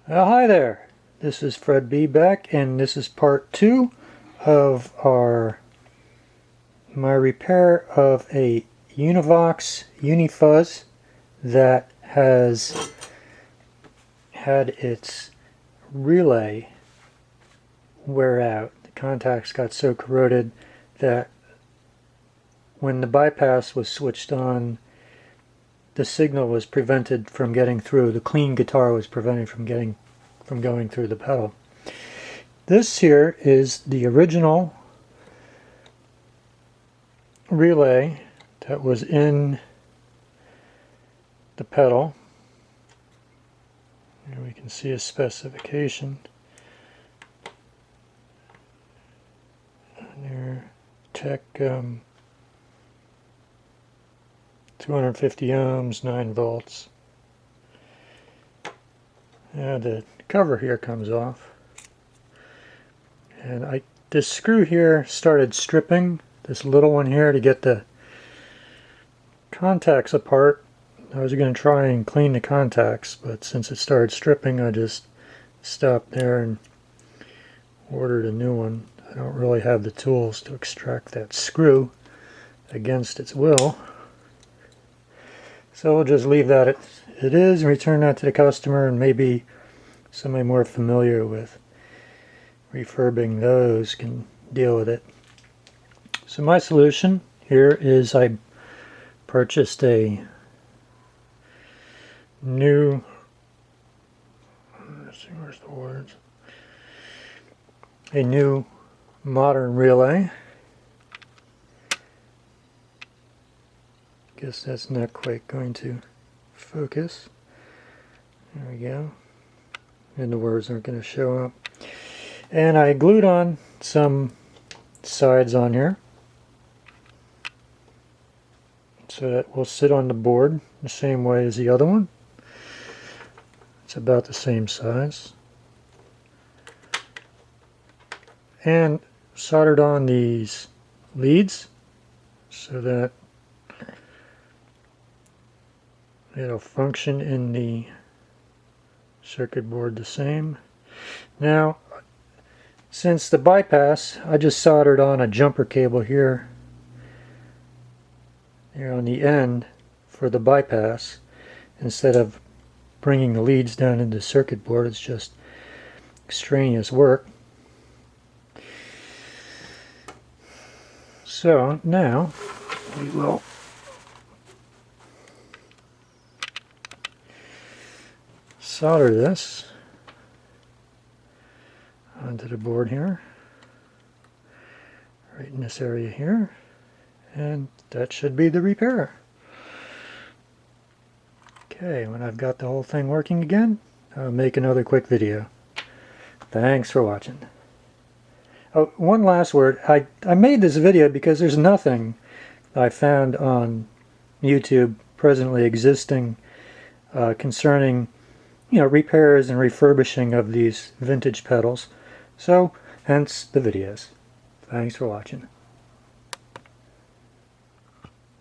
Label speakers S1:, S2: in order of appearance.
S1: Well, hi there. This is Fred B back, and this is part 2 of my repair of a Univox Uni-Fuzz that has had its relay wear out. The contacts got so corroded that when the bypass was switched on, the signal was prevented from getting through. The clean guitar was prevented from going through the pedal. This here is the original relay that was in the pedal. Here we can see a specification. There, Tech 250 ohms, 9 volts. The cover here comes off, and this screw here started stripping, this little one here, to get the contacts apart. I was going to try and clean the contacts, but since it started stripping, I just stopped there and ordered a new one. I don't really have the tools to extract that screw against its will, so we'll just leave that it is and return that to the customer, and maybe somebody more familiar with refurbing those can deal with it. So my solution here is I purchased a new, let's see, where's the words? A new modern relay. Guess that's not quite going to focus. There we go. And the words aren't going to show up. And I glued on some sides on here so that will sit on the board the same way as the other one. It's about the same size. And soldered on these leads so that it'll function in the circuit board the same. Now, since the bypass, I just soldered on a jumper cable here on the end for the bypass. Instead of bringing the leads down into the circuit board, it's just extraneous work. So now we will solder this onto the board here, right in this area here, and that should be the repair. Okay, when I've got the whole thing working again, I'll make another quick video. Thanks for watching. Oh, one last word. I made this video because there's nothing I found on YouTube presently existing concerning repairs and refurbishing of these vintage pedals. So, hence the videos. Thanks for watching.